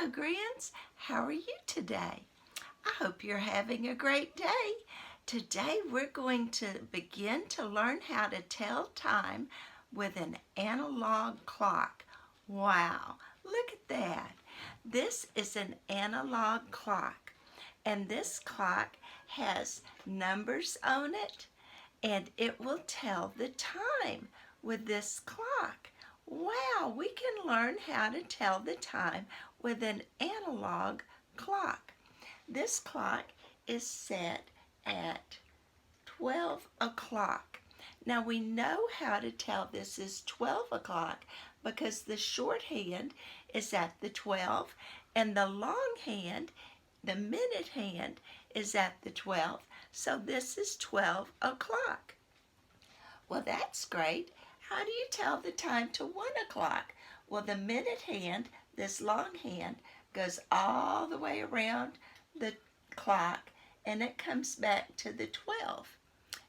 Hello, Grins. How are you today? I hope you're having a great day. Today we're going to begin to learn how to tell time with an analog clock. Wow, look at that. This is an analog clock, and this clock has numbers on it, and it will tell the time with this clock. Wow, we can learn how to tell the time with an analog clock. This clock is set at 12 o'clock. Now we know how to tell this is 12 o'clock because the shorthand is at the 12 and the longhand, the minute hand, is at the 12. So this is 12 o'clock. Well, that's great. How do you tell the time to 1 o'clock? Well, the minute hand, this long hand, goes all the way around the clock and it comes back to the 12.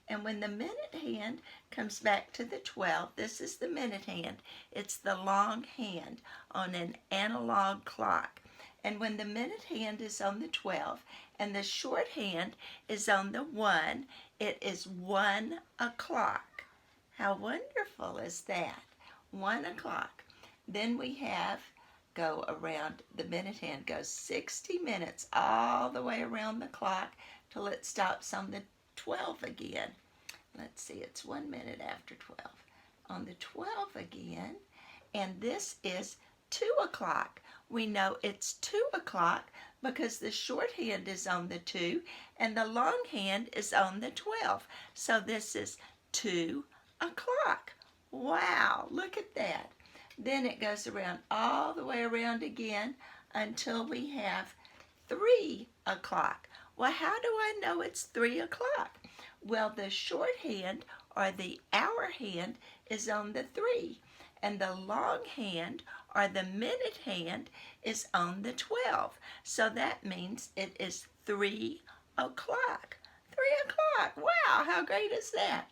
And when the minute hand comes back to the 12, this is the minute hand. It's the long hand on an analog clock. And when the minute hand is on the 12 and the short hand is on the 1, it is 1 o'clock. How wonderful is that? 1 o'clock. Then we have, go around, the minute hand goes 60 minutes all the way around the clock till it stops on the 12 again. Let's see, it's 1 minute after 12. On the 12 again, and this is 2 o'clock. We know it's 2 o'clock because the short hand is on the 2 and the long hand is on the 12. So this is 2 o'clock. Wow, look at that. Then it goes around all the way around again until we have 3 o'clock. Well, how do I know it's 3 o'clock? Well, the short hand or the hour hand is on the 3 and the long hand or the minute hand is on the 12. So that means it is 3 o'clock. 3 o'clock. Wow, how great is that?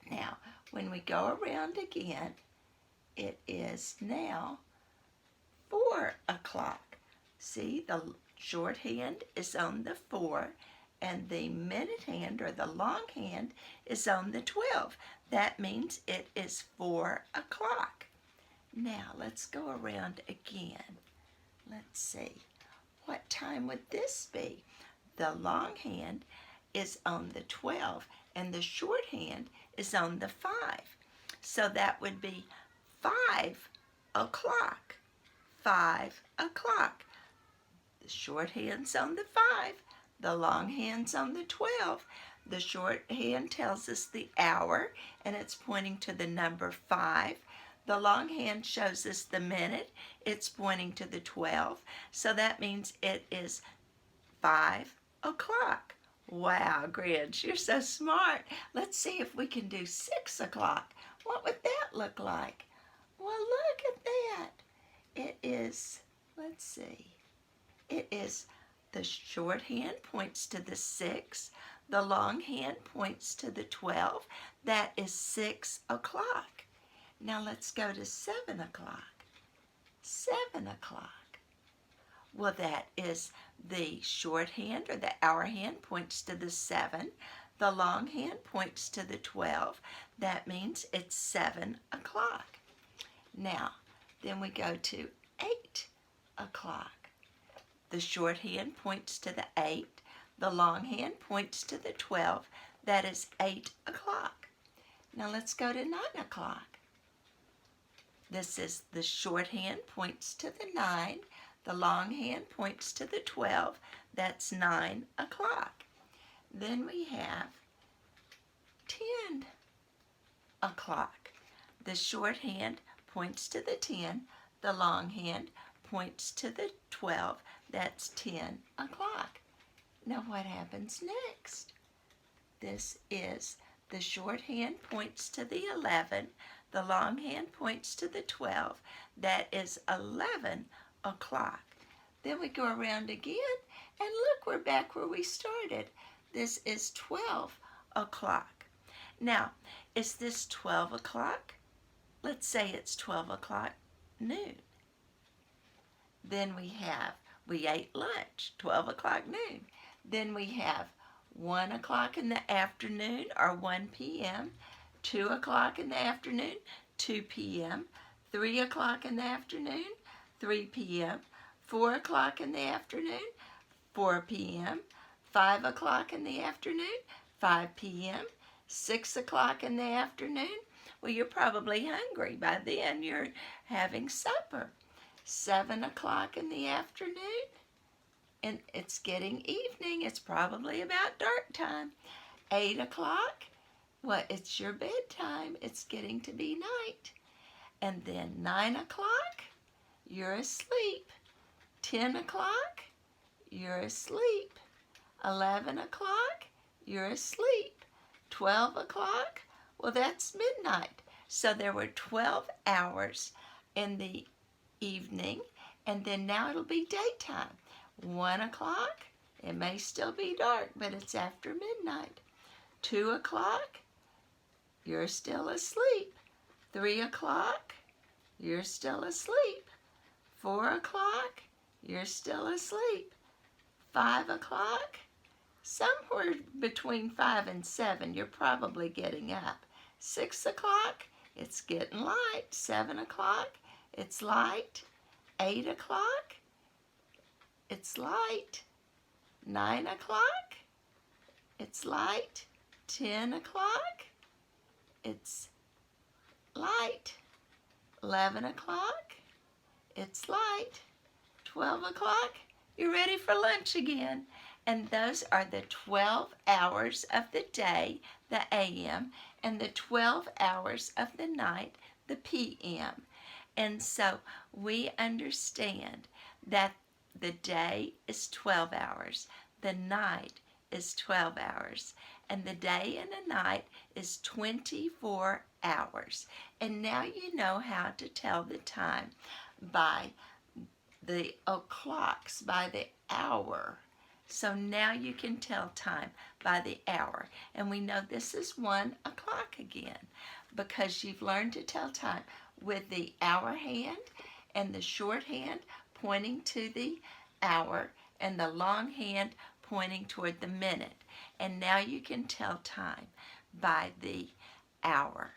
Now, when we go around again, it is now 4 o'clock. See, the short hand is on the 4, and the minute hand or the long hand is on the 12. That means it is 4 o'clock. Now, let's go around again. Let's see. What time would this be? The long hand is on the 12, and the short hand is on the 5. So that would be 5 o'clock. 5 o'clock. The short hand's on the 5. The long hand's on the 12. The short hand tells us the hour, and it's pointing to the number 5. The long hand shows us the minute. It's pointing to the 12. So that means it is 5 o'clock. Wow, Grinch, you're so smart. Let's see if we can do 6 o'clock. What would that look like? Well, look at that. It is, let's see, it is the short hand points to the 6. The long hand points to the 12. That is 6 o'clock. Now let's go to 7 o'clock. 7 o'clock. Well, that is the short hand or the hour hand points to the 7. The long hand points to the 12. That means it's 7 o'clock. Now, then we go to 8 o'clock. The short hand points to the 8. The long hand points to the 12. That is 8 o'clock. Now let's go to 9 o'clock. This is the short hand points to the 9. The long hand points to the 12. That's 9 o'clock. Then we have 10 o'clock. The short hand points to the 10. The long hand points to the 12. That's 10 o'clock. Now what happens next? This is the short hand points to the 11. The long hand points to the 12. That is 11 o'clock. Then we go around again, and look, we're back where we started. This is 12 o'clock. Now, is this 12 o'clock? Let's say it's 12 o'clock noon. Then we ate lunch, 12 o'clock noon. Then we have 1 o'clock in the afternoon, or 1 p.m., 2 o'clock in the afternoon, 2 p.m., 3 o'clock in the afternoon, 3 p.m., 4 o'clock in the afternoon, 4 p.m., 5 o'clock in the afternoon, 5 p.m., 6 o'clock in the afternoon. Well, you're probably hungry by then. You're having supper. 7 o'clock in the afternoon, and it's getting evening. It's probably about dark time. 8 o'clock, well, it's your bedtime. It's getting to be night. And then 9 o'clock, you're asleep. 10 o'clock, you're asleep. 11 o'clock, you're asleep. 12 o'clock, well, that's midnight. So there were 12 hours in the evening, and then now it'll be daytime. 1 o'clock, it may still be dark, but it's after midnight. 2 o'clock, you're still asleep. 3 o'clock, you're still asleep. 4 o'clock, you're still asleep. 5 o'clock, somewhere between 5 and 7, you're probably getting up. 6 o'clock, it's getting light. 7 o'clock, it's light. 8 o'clock, it's light. 9 o'clock, it's light. 10 o'clock, it's light. 11 o'clock, it's light. 12 o'clock, you're ready for lunch again. And those are the 12 hours of the day, the AM, and the 12 hours of the night, the PM. And so we understand that the day is 12 hours, the night is 12 hours, and the day and the night is 24 hours. And now you know how to tell the time by the clocks, by the hour. So now you can tell time by the hour. And we know this is 1 o'clock again, because you've learned to tell time with the hour hand and the short hand pointing to the hour and the long hand pointing toward the minute. And now you can tell time by the hour.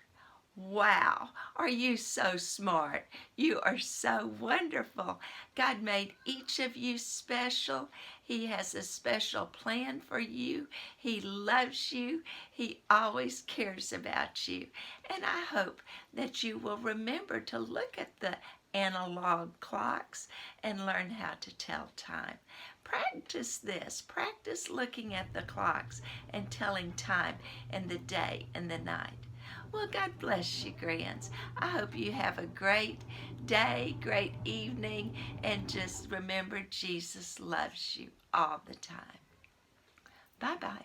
Wow, are you so smart? You are so wonderful. God made each of you special. He has a special plan for you. He loves you. He always cares about you. And I hope that you will remember to look at the analog clocks and learn how to tell time. Practice this. Practice looking at the clocks and telling time in the day and the night. Well, God bless you, Grands. I hope you have a great day, great evening, and just remember Jesus loves you all the time. Bye-bye.